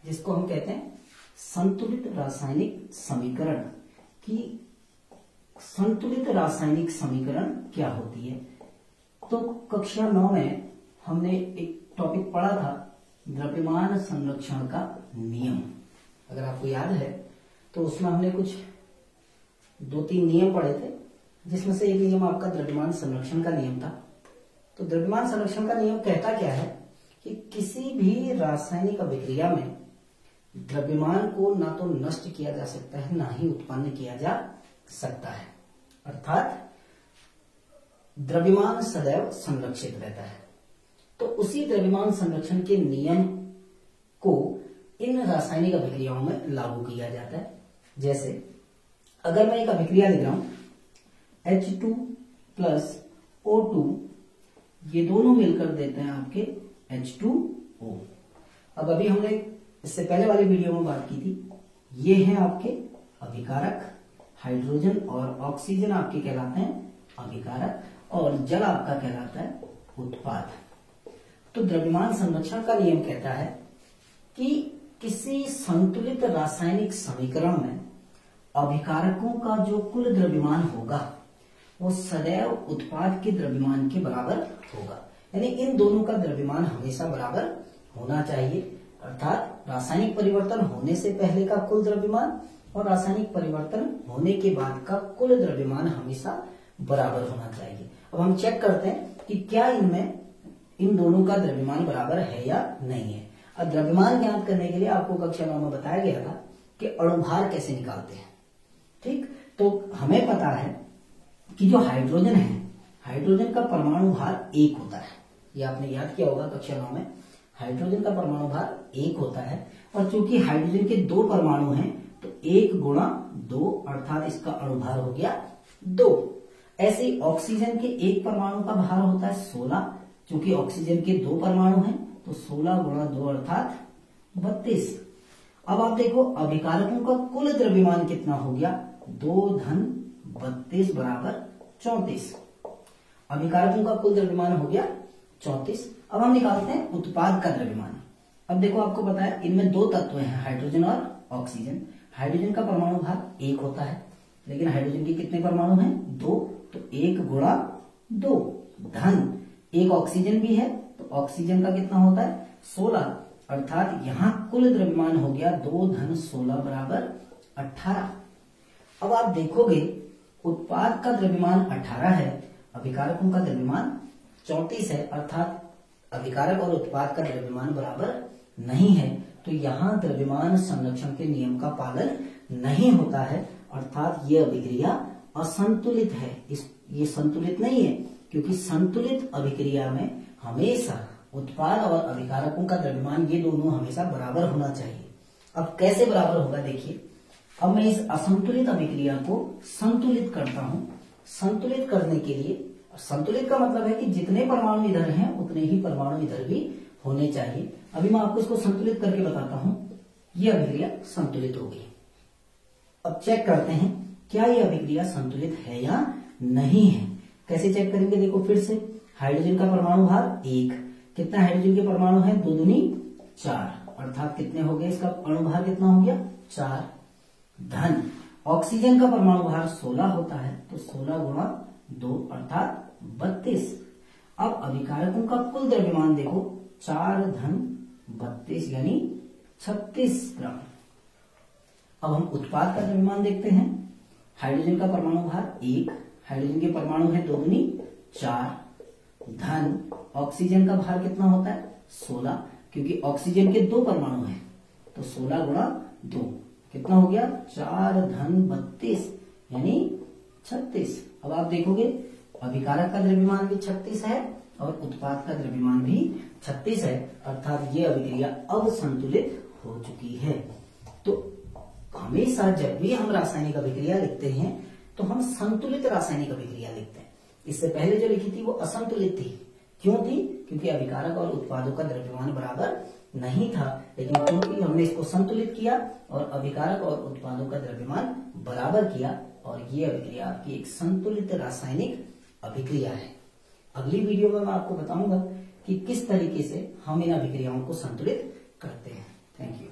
जिसको हम कहते हैं संतुलित रासायनिक समीकरण। कि संतुलित रासायनिक समीकरण क्या होती है। तो कक्षा 9 में हमने एक टॉपिक पढ़ा था, द्रव्यमान संरक्षण का नियम। अगर आपको याद है तो उसमें हमने कुछ 2-3 नियम पढ़े थे, जिसमें से एक नियम आपका द्रव्यमान संरक्षण का नियम था। तो द्रव्यमान संरक्षण का नियम कहता क्या है कि किसी भी रासायनिक अभिक्रिया में द्रव्यमान को ना तो नष्ट किया जा सकता है, ना ही उत्पन्न किया जा सकता है। अर्थात द्रव्यमान सदैव संरक्षित रहता है। तो उसी द्रव्यमान संरक्षण के नियम को इन रासायनिक अभिक्रियाओं में लागू किया जाता है। जैसे अगर मैं एक अभिक्रिया लिख रहा हूं H2 प्लस O2, ये दोनों मिलकर देते हैं आपके H2O। अब अभी हमने इससे पहले वाली वीडियो में बात की थी, ये हैं आपके अभिकारक, हाइड्रोजन और ऑक्सीजन आपके कहलाते हैं अभिकारक, और जल आपका कहलाता है उत्पाद। तो द्रव्यमान संरक्षण का नियम कहता है कि किसी संतुलित रासायनिक समीकरण में अभिकारकों का जो कुल द्रव्यमान होगा वो सदैव उत्पाद के द्रव्यमान के बराबर होगा। यानी इन दोनों का द्रव्यमान हमेशा बराबर होना चाहिए। अर्थात रासायनिक परिवर्तन होने से पहले का कुल द्रव्यमान और रासायनिक परिवर्तन होने के बाद का कुल द्रव्यमान हमेशा बराबर होना चाहिए। अब हम चेक करते हैं कि क्या इनमें इन दोनों का द्रव्यमान बराबर है या नहीं है। अब द्रव्यमान ज्ञात करने के लिए आपको कक्षा 9 में बताया गया था कि अणुभार कैसे निकालते हैं। ठीक, तो हमें पता है कि जो हाइड्रोजन है, हाइड्रोजन का परमाणु भार 1 होता है। ये आपने याद किया होगा कक्षा 9 में, हाइड्रोजन का परमाणु भार 1 होता है। और चूंकि हाइड्रोजन के 2 परमाणु हैं तो 1 गुणा 2 अर्थात इसका अणुभार हो गया 2। ऐसे ऑक्सीजन के 1 परमाणु का भार होता है 16। चूंकि ऑक्सीजन के 2 परमाणु हैं तो 16 गुणा 2 अर्थात 32। अब आप देखो अभिकारकों का कुल द्रव्यमान कितना हो गया, 2 धन 32 बराबर 34। अभिकारकों का कुल द्रव्यमान हो गया 34। अब हम निकालते हैं उत्पाद का द्रव्यमान। अब देखो आपको पता है इनमें 2 तत्व हैं, हाइड्रोजन और ऑक्सीजन। हाइड्रोजन का परमाणु भार 1 होता है, लेकिन हाइड्रोजन के कितने परमाणु हैं, 2। तो 1 गुणा 2 धन 1 ऑक्सीजन भी है तो ऑक्सीजन का कितना होता है 16। अर्थात यहां कुल द्रव्यमान हो गया 2 धन 16 बराबर 18। अब आप देखोगे उत्पाद का द्रव्यमान 18 है, अभिकारकों का द्रव्यमान 34 है। अर्थात अभिकारक और उत्पाद का द्रव्यमान बराबर नहीं है। तो यहाँ द्रव्यमान संरक्षण के नियम का पालन नहीं होता है। अर्थात ये अभिक्रिया असंतुलित है। ये संतुलित नहीं है, क्योंकि संतुलित अभिक्रिया में हमेशा उत्पाद और अभिकारकों का द्रव्यमान ये दोनों हमेशा बराबर होना चाहिए। अब कैसे बराबर होगा देखिए। अब मैं इस असंतुलित अभिक्रिया को संतुलित करता हूं। संतुलित करने के लिए, संतुलित का मतलब है कि जितने परमाणु इधर हैं उतने ही परमाणु इधर भी होने चाहिए। अभी मैं आपको इसको संतुलित करके बताता हूं। ये अभिक्रिया संतुलित हो गई। अब चेक करते हैं क्या ये अभिक्रिया संतुलित है या नहीं है। कैसे चेक करेंगे, देखो फिर से हाइड्रोजन का परमाणु भार 1। कितना हाइड्रोजन के परमाणु है, 2 दूनी 4। अर्थात कितने हो गए, इसका अणुभार कितना हो गया 4 धन ऑक्सीजन का परमाणु भार 16 होता है तो 16 गुणा 2 अर्थात 32। अब अभिकारकों का कुल द्रव्यमान देखो 4 धन 32 यानी 36 ग्राम। अब हम उत्पाद का द्रव्यमान देखते हैं। हाइड्रोजन का परमाणु भार 1, हाइड्रोजन के परमाणु है 2 दूनी 4 धन ऑक्सीजन का भार कितना होता है 16, क्योंकि ऑक्सीजन के 2 परमाणु हैं तो 16 गुणा 2 कितना हो गया 4 धन 32 यानी 36। अब आप देखोगे अभिकारक का द्रव्यमान भी 36 है और उत्पाद का द्रव्यमान भी 36 है। अर्थात ये अभिक्रिया अब संतुलित हो चुकी है। तो हमेशा जब भी हम रासायनिक अभिक्रिया लिखते हैं तो हम संतुलित रासायनिक अभिक्रिया लिखते हैं। इससे पहले जो लिखी थी वो असंतुलित थी। क्यों थी, क्योंकि अभिकारक और उत्पादों का द्रव्यमान बराबर नहीं था। लेकिन क्योंकि हमने इसको संतुलित किया और अभिकारक और उत्पादों का द्रव्यमान बराबर किया, और ये अभिक्रिया आपकी एक संतुलित रासायनिक अभिक्रिया है। अगली वीडियो में मैं आपको बताऊंगा कि किस तरीके से हम इन अभिक्रियाओं को संतुलित करते हैं। Thank you.